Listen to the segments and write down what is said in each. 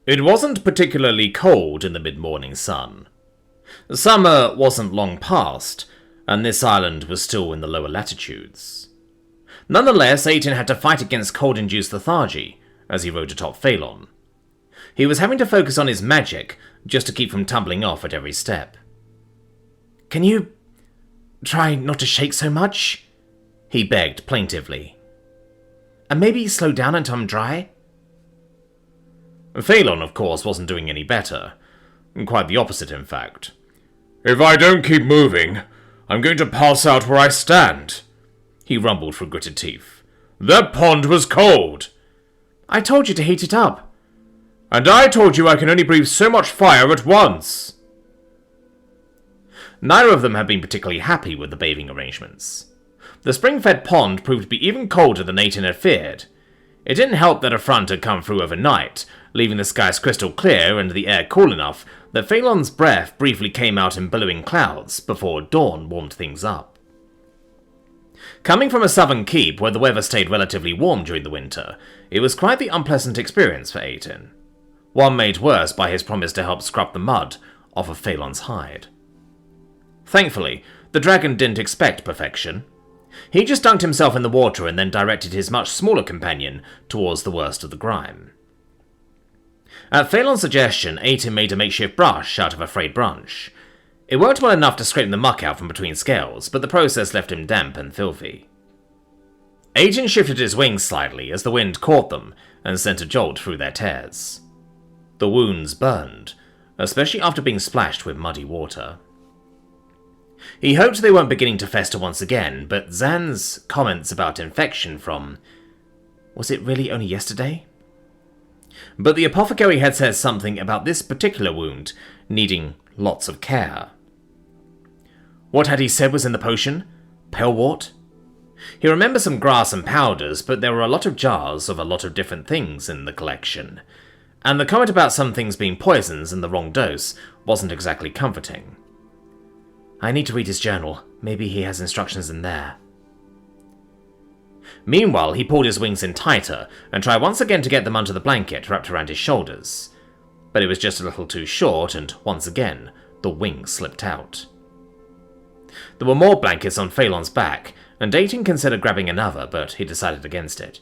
It wasn't particularly cold in the mid-morning sun. Summer wasn't long past, and this island was still in the lower latitudes. Nonetheless, Aiden had to fight against cold-induced lethargy as he rode atop Phelan. He was having to focus on his magic just to keep from tumbling off at every step. "Can you try not to shake so much?" he begged plaintively. "And maybe slow down until I'm dry?" Phelan, of course, wasn't doing any better. Quite the opposite, in fact. "If I don't keep moving, I'm going to pass out where I stand," he rumbled through gritted teeth. "That pond was cold." "I told you to heat it up." "And I told you I can only breathe so much fire at once." Neither of them had been particularly happy with the bathing arrangements. The spring-fed pond proved to be even colder than Aiden had feared. It didn't help that a front had come through overnight, leaving the skies crystal clear and the air cool enough that Phelan's breath briefly came out in billowing clouds before dawn warmed things up. Coming from a southern keep where the weather stayed relatively warm during the winter, it was quite the unpleasant experience for Aiden. One made worse by his promise to help scrub the mud off of Phelan's hide. Thankfully, the dragon didn't expect perfection. He just dunked himself in the water and then directed his much smaller companion towards the worst of the grime. At Phelan's suggestion, Aiden made a makeshift brush out of a frayed branch. It worked well enough to scrape the muck out from between scales, but the process left him damp and filthy. Aiden shifted his wings slightly as the wind caught them and sent a jolt through their tears. The wounds burned, especially after being splashed with muddy water. He hoped they weren't beginning to fester once again, but Zan's comments about infection from... was it really only yesterday? But the apothecary had said something about this particular wound needing lots of care. What had he said was in the potion? Palewort? He remembered some grass and powders, but there were a lot of jars of a lot of different things in the collection, and the comment about some things being poisons in the wrong dose wasn't exactly comforting. I need to read his journal. Maybe he has instructions in there. Meanwhile, he pulled his wings in tighter and tried once again to get them under the blanket wrapped around his shoulders. But it was just a little too short, and once again, the wings slipped out. There were more blankets on Phelan's back, and Aiden considered grabbing another, but he decided against it.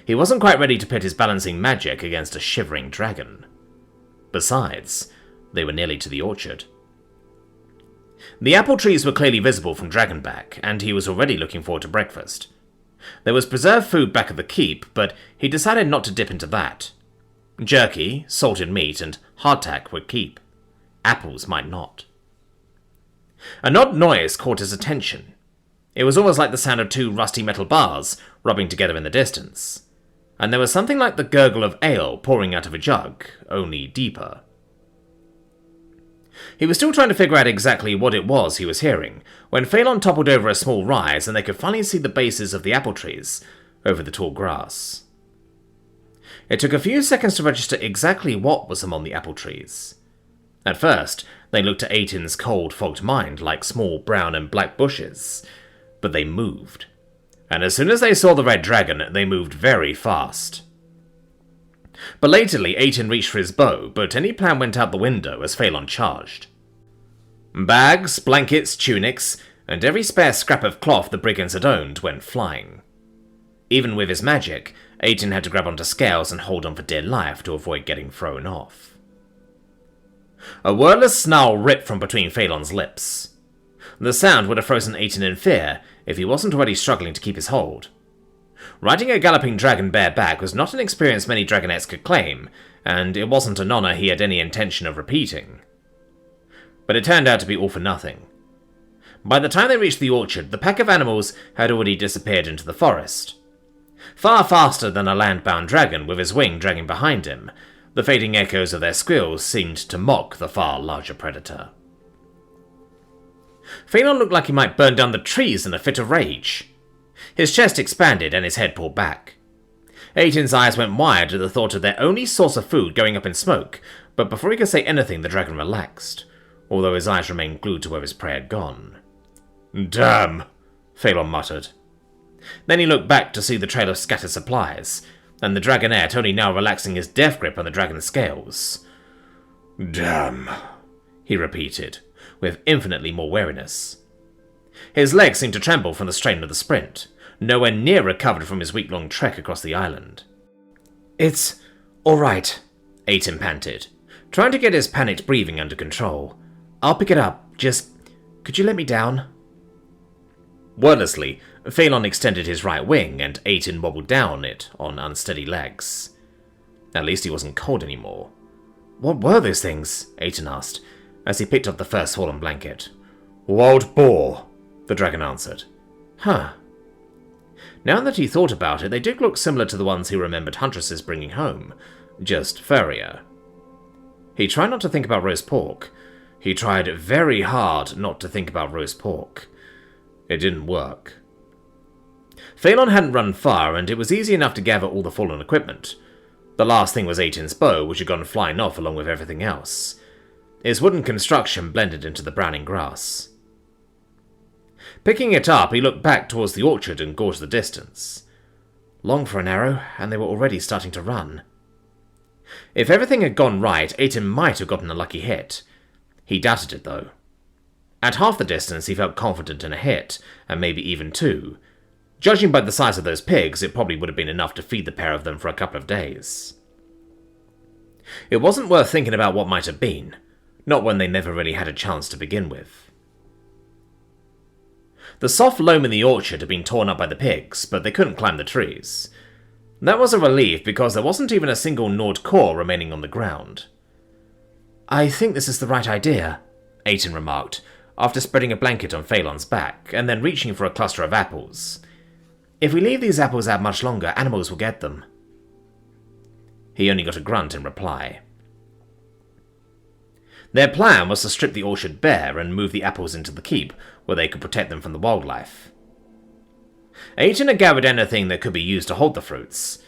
He wasn't quite ready to pit his balancing magic against a shivering dragon. Besides, they were nearly to the orchard. The apple trees were clearly visible from Dragonback, and he was already looking forward to breakfast. There was preserved food back at the keep, but he decided not to dip into that. Jerky, salted meat, and hardtack would keep. Apples might not. An odd noise caught his attention. It was almost like the sound of two rusty metal bars rubbing together in the distance, and there was something like the gurgle of ale pouring out of a jug, only deeper. He was still trying to figure out exactly what it was he was hearing, when Phelan toppled over a small rise and they could finally see the bases of the apple trees over the tall grass. It took a few seconds to register exactly what was among the apple trees. At first, they looked at Aiden's cold, fogged mind like small brown and black bushes, but they moved. And as soon as they saw the red dragon, they moved very fast. Belatedly, Aiden reached for his bow, but any plan went out the window as Phelan charged. Bags, blankets, tunics, and every spare scrap of cloth the brigands had owned went flying. Even with his magic, Aiden had to grab onto scales and hold on for dear life to avoid getting thrown off. A wordless snarl ripped from between Phelan's lips. The sound would have frozen Aiden in fear if he wasn't already struggling to keep his hold. Riding a galloping dragon bareback was not an experience many dragonettes could claim, and it wasn't an honor he had any intention of repeating. But it turned out to be all for nothing. By the time they reached the orchard, the pack of animals had already disappeared into the forest. Far faster than a land-bound dragon with his wing dragging behind him, the fading echoes of their squeals seemed to mock the far larger predator. Phelan looked like he might burn down the trees in a fit of rage. His chest expanded and his head pulled back. Aiden's eyes went wide at the thought of their only source of food going up in smoke, but before he could say anything the dragon relaxed, although his eyes remained glued to where his prey had gone. "Damn," Phelan muttered. Then he looked back to see the trail of scattered supplies, and the dragonette only now relaxing his death grip on the dragon's scales. "Damn," he repeated, with infinitely more wariness. His legs seemed to tremble from the strain of the sprint, nowhere near recovered from his week-long trek across the island. "It's all right," Aiton panted, trying to get his panicked breathing under control. "I'll pick it up. Just, could you let me down?" Wordlessly, Phelan extended his right wing, and Aiton wobbled down it on unsteady legs. At least he wasn't cold anymore. "What were those things?" Aiton asked, as he picked up the first fallen blanket. "Wild boar," the dragon answered. Huh. Now that he thought about it, they did look similar to the ones he remembered huntresses bringing home, just furrier. He tried not to think about roast pork. He tried very hard not to think about roast pork. It didn't work. Phelan hadn't run far, and it was easy enough to gather all the fallen equipment. The last thing was Aiton's bow, which had gone flying off along with everything else. Its wooden construction blended into the browning grass. Picking it up, he looked back towards the orchard and gauged the distance. Long for an arrow, and they were already starting to run. If everything had gone right, Aiton might have gotten a lucky hit. He doubted it, though. At half the distance, he felt confident in a hit, and maybe even two. Judging by the size of those pigs, it probably would have been enough to feed the pair of them for a couple of days. It wasn't worth thinking about what might have been, not when they never really had a chance to begin with. The soft loam in the orchard had been torn up by the pigs, but they couldn't climb the trees. That was a relief, because there wasn't even a single gnawed core remaining on the ground. "I think this is the right idea," Aiton remarked, after spreading a blanket on Phelan's back, and then reaching for a cluster of apples. "If we leave these apples out much longer, animals will get them." He only got a grunt in reply. Their plan was to strip the orchard bare and move the apples into the keep, where they could protect them from the wildlife. Aiton had gathered anything that could be used to hold the fruits.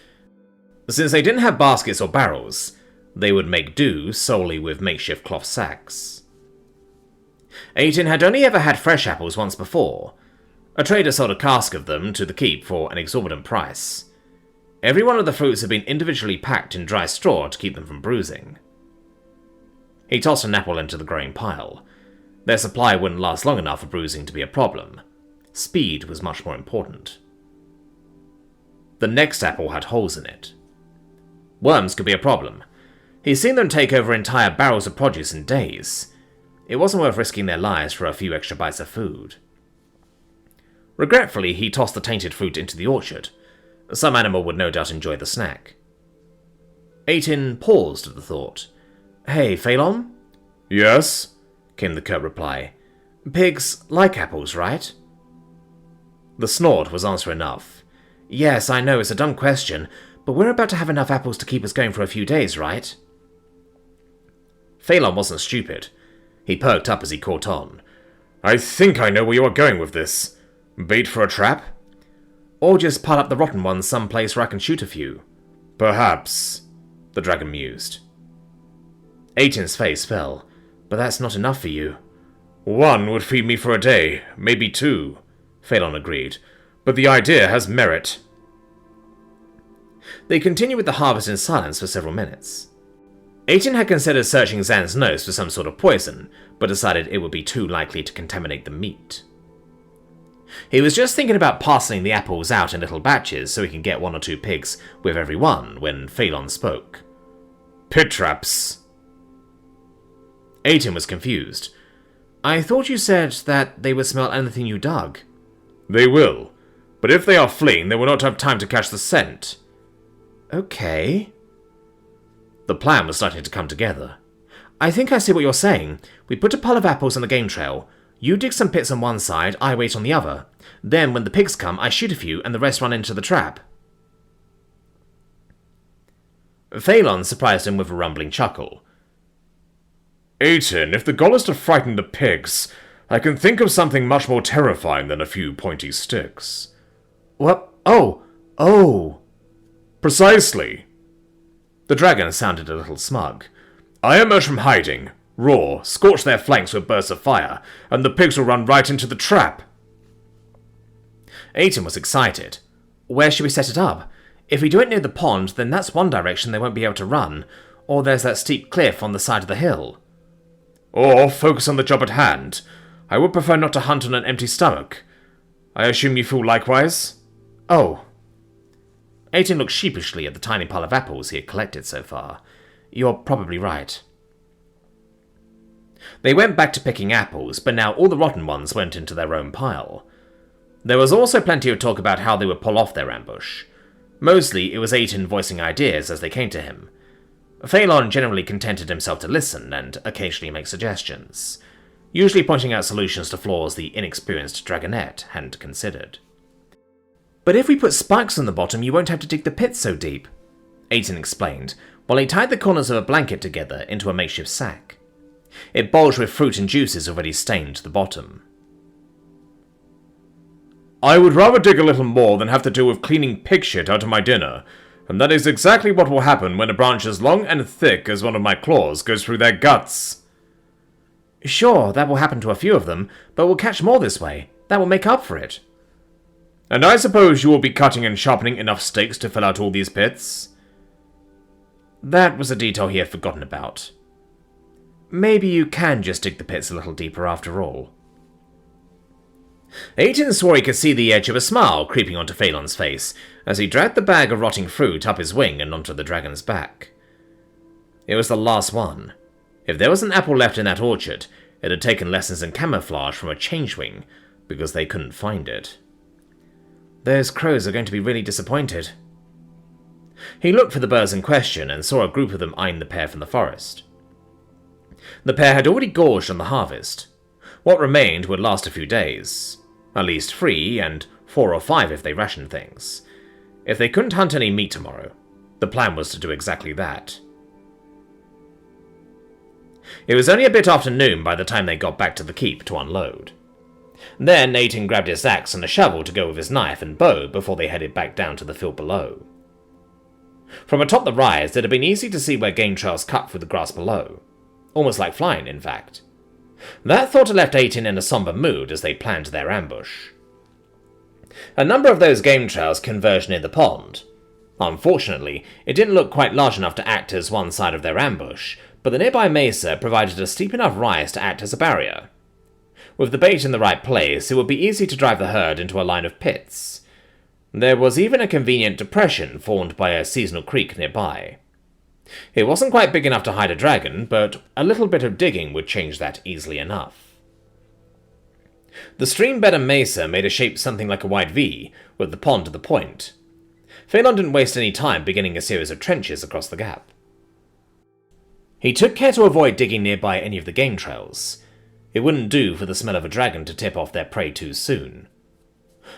Since they didn't have baskets or barrels, they would make do solely with makeshift cloth sacks. Aiton had only ever had fresh apples once before. A trader sold a cask of them to the keep for an exorbitant price. Every one of the fruits had been individually packed in dry straw to keep them from bruising. He tossed an apple into the growing pile. Their supply wouldn't last long enough for bruising to be a problem. Speed was much more important. The next apple had holes in it. Worms could be a problem. He'd seen them take over entire barrels of produce in days. It wasn't worth risking their lives for a few extra bites of food. Regretfully, he tossed the tainted fruit into the orchard. Some animal would no doubt enjoy the snack. Aiton paused at the thought. "Hey, Phelan?" "Yes?" came the curt reply. "Pigs like apples, right?" The snort was answer enough. "Yes, I know, it's a dumb question, but we're about to have enough apples to keep us going for a few days, right?" Phelan wasn't stupid. He perked up as he caught on. "I think I know where you are going with this. Bait for a trap? Or just pile up the rotten ones someplace where I can shoot a few." "Perhaps," the dragon mused. Aiton's face fell. "But that's not enough for you." "One would feed me for a day, maybe two," Phelan agreed. "But the idea has merit." They continued with the harvest in silence for several minutes. Aiton had considered searching Zan's nose for some sort of poison, but decided it would be too likely to contaminate the meat. He was just thinking about parceling the apples out in little batches so he can get 1 or 2 pigs with every one when Phelan spoke. "Pit traps." Aiton was confused. "I thought you said that they would smell anything you dug." "They will, but if they are fleeing, they will not have time to catch the scent." "Okay." The plan was starting to come together. "I think I see what you're saying. We put a pile of apples on the game trail. You dig some pits on one side, I wait on the other. Then, when the pigs come, I shoot a few, and the rest run into the trap." Phelan surprised him with a rumbling chuckle. "Aiton, if the goal is to frighten the pigs, I can think of something much more terrifying than a few pointy sticks." "What? Oh. "Precisely." The dragon sounded a little smug. "I emerge from hiding, roar, scorch their flanks with bursts of fire, and the pigs will run right into the trap." Aiton was excited. "Where should we set it up? If we do it near the pond, then that's one direction they won't be able to run, or there's that steep cliff on the side of the hill. Or focus on the job at hand. I would prefer not to hunt on an empty stomach. I assume you feel likewise? Oh. Aiton looked sheepishly at the tiny pile of apples he had collected so far. You're probably right. They went back to picking apples, but now all the rotten ones went into their own pile. There was also plenty of talk about how they would pull off their ambush. Mostly, it was Aiton voicing ideas as they came to him. Phelan generally contented himself to listen and occasionally make suggestions, usually pointing out solutions to flaws the inexperienced dragonette hadn't considered. But if we put spikes on the bottom, you won't have to dig the pit so deep, Aiton explained, while he tied the corners of a blanket together into a makeshift sack. It bulged with fruit and juices already stained the bottom. I would rather dig a little more than have to deal with cleaning pig shit out of my dinner, and that is exactly what will happen when a branch as long and thick as one of my claws goes through their guts. Sure, that will happen to a few of them, but we'll catch more this way. That will make up for it. And I suppose you will be cutting and sharpening enough stakes to fill out all these pits? That was a detail he had forgotten about. Maybe you can just dig the pits a little deeper after all. Aiton swore he could see the edge of a smile creeping onto Phelan's face as he dragged the bag of rotting fruit up his wing and onto the dragon's back. It was the last one. If there was an apple left in that orchard, it had taken lessons in camouflage from a changewing, because they couldn't find it. Those crows are going to be really disappointed. He looked for the birds in question and saw a group of them eyeing the pair from the forest. The pair had already gorged on the harvest. What remained would last a few days. At least 3, and 4 or 5 if they rationed things. If they couldn't hunt any meat tomorrow, the plan was to do exactly that. It was only a bit after noon by the time they got back to the keep to unload. Then Aiton grabbed his axe and a shovel to go with his knife and bow before they headed back down to the field below. From atop the rise, it had been easy to see where game trails cut through the grass below. Almost like flying, in fact. That thought had left Aiton in a somber mood as they planned their ambush. A number of those game trails converged near the pond. Unfortunately, it didn't look quite large enough to act as one side of their ambush, but the nearby mesa provided a steep enough rise to act as a barrier. With the bait in the right place, it would be easy to drive the herd into a line of pits. There was even a convenient depression formed by a seasonal creek nearby. It wasn't quite big enough to hide a dragon, but a little bit of digging would change that easily enough. The stream bed and mesa made a shape something like a wide V, with the pond at the point. Phelan didn't waste any time beginning a series of trenches across the gap. He took care to avoid digging nearby any of the game trails. It wouldn't do for the smell of a dragon to tip off their prey too soon.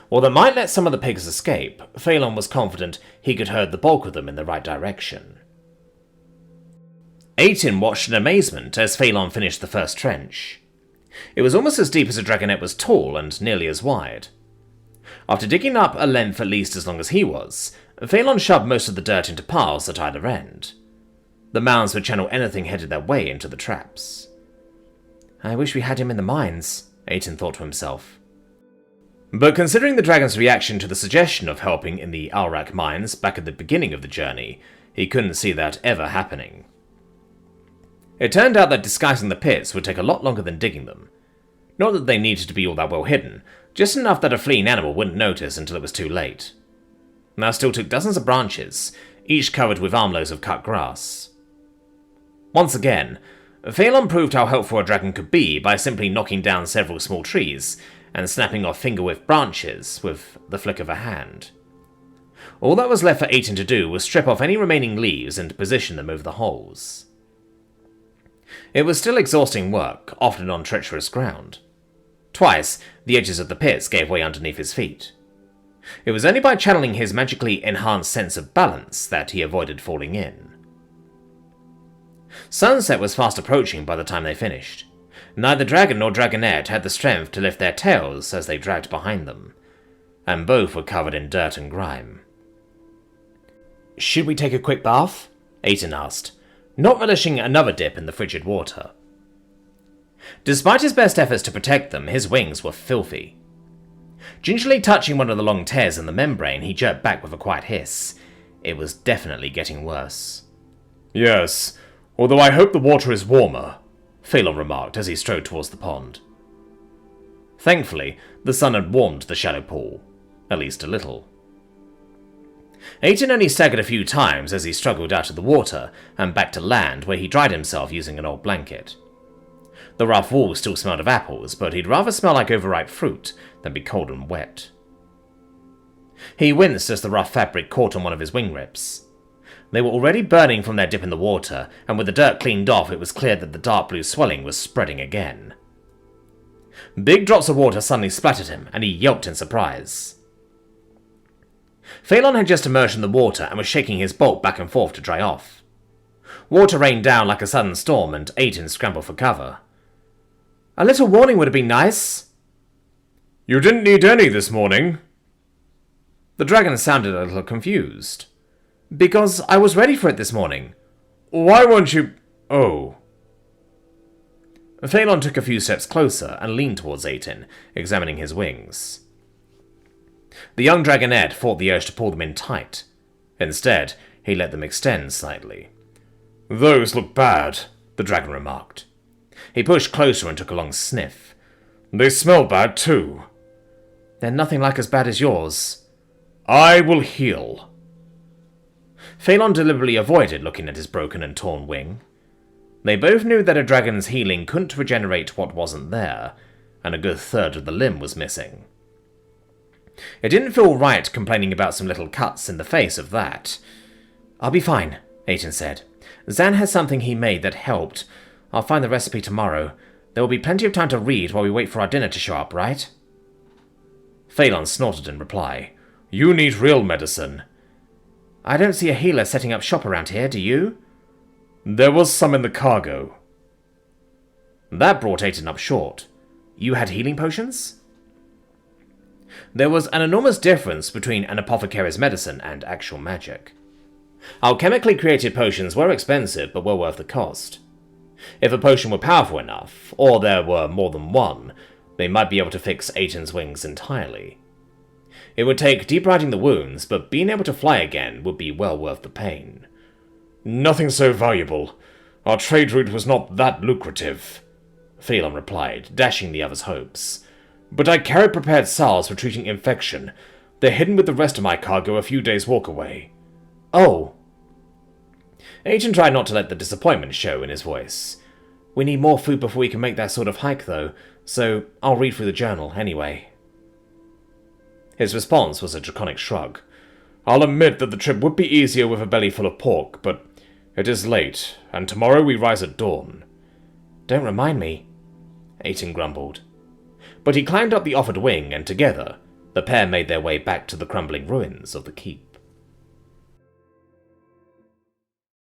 While they might let some of the pigs escape, Phelan was confident he could herd the bulk of them in the right direction. Aiton watched in amazement as Phelan finished the first trench. It was almost as deep as a dragonette was tall and nearly as wide. After digging up a length at least as long as he was, Phelan shoved most of the dirt into piles at either end. The mounds would channel anything headed their way into the traps. I wish we had him in the mines, Aiton thought to himself. But considering the dragon's reaction to the suggestion of helping in the Alrak mines back at the beginning of the journey, he couldn't see that ever happening. It turned out that disguising the pits would take a lot longer than digging them. Not that they needed to be all that well hidden, just enough that a fleeing animal wouldn't notice until it was too late. Now still took dozens of branches, each covered with armloads of cut grass. Once again, Phelan proved how helpful a dragon could be by simply knocking down several small trees and snapping off finger-width branches with the flick of a hand. All that was left for Aiton to do was strip off any remaining leaves and position them over the holes. It was still exhausting work, often on treacherous ground. Twice, the edges of the pits gave way underneath his feet. It was only by channeling his magically enhanced sense of balance that he avoided falling in. Sunset was fast approaching by the time they finished. Neither dragon nor dragonette had the strength to lift their tails as they dragged behind them, and both were covered in dirt and grime. Should we take a quick bath? Aiton asked, not relishing another dip in the frigid water. Despite his best efforts to protect them, his wings were filthy. Gingerly touching one of the long tears in the membrane, he jerked back with a quiet hiss. It was definitely getting worse. Yes, although I hope the water is warmer, Phelan remarked as he strode towards the pond. Thankfully, the sun had warmed the shallow pool, at least a little. Aiton only staggered a few times as he struggled out of the water and back to land, where he dried himself using an old blanket. The rough walls still smelled of apples, but he'd rather smell like overripe fruit than be cold and wet. He winced as the rough fabric caught on one of his wing rips. They were already burning from their dip in the water, and with the dirt cleaned off, it was clear that the dark blue swelling was spreading again. Big drops of water suddenly splattered him, and he yelped in surprise. Phelan had just emerged from the water and was shaking his bolt back and forth to dry off. Water rained down like a sudden storm, and Aiton scrambled for cover. "A little warning would have been nice." "You didn't need any this morning." The dragon sounded a little confused. "Because I was ready for it this morning." "Why weren't you—" "Oh." Phelan took a few steps closer and leaned towards Aiton, examining his wings. The young dragonette fought the urge to pull them in tight. Instead, he let them extend slightly. "Those look bad," the dragon remarked. He pushed closer and took a long sniff. "They smell bad, too." "They're nothing like as bad as yours." "I will heal." Phelan deliberately avoided looking at his broken and torn wing. They both knew that a dragon's healing couldn't regenerate what wasn't there, and a good third of the limb was missing. It didn't feel right complaining about some little cuts in the face of that. "I'll be fine," Aiton said. "Zan has something he made that helped. I'll find the recipe tomorrow. There will be plenty of time to read while we wait for our dinner to show up, right?" Phelan snorted in reply. "You need real medicine." "I don't see a healer setting up shop around here, do you?" "There was some in the cargo." That brought Aiton up short. "You had healing potions?" There was an enormous difference between an apothecary's medicine and actual magic. Alchemically created potions were expensive, but were worth the cost. If a potion were powerful enough, or there were more than one, they might be able to fix Aiton's wings entirely. It would take deep riding the wounds, but being able to fly again would be well worth the pain. "Nothing so valuable. Our trade route was not that lucrative," Phelan replied, dashing the other's hopes. "But I carry prepared salves for treating infection. They're hidden with the rest of my cargo a few days' walk away." "Oh." Aiton tried not to let the disappointment show in his voice. "We need more food before we can make that sort of hike, though, so I'll read through the journal anyway." His response was a draconic shrug. "I'll admit that the trip would be easier with a belly full of pork, but it is late, and tomorrow we rise at dawn." "Don't remind me," Aiton grumbled. But he climbed up the offered wing, and together, the pair made their way back to the crumbling ruins of the keep.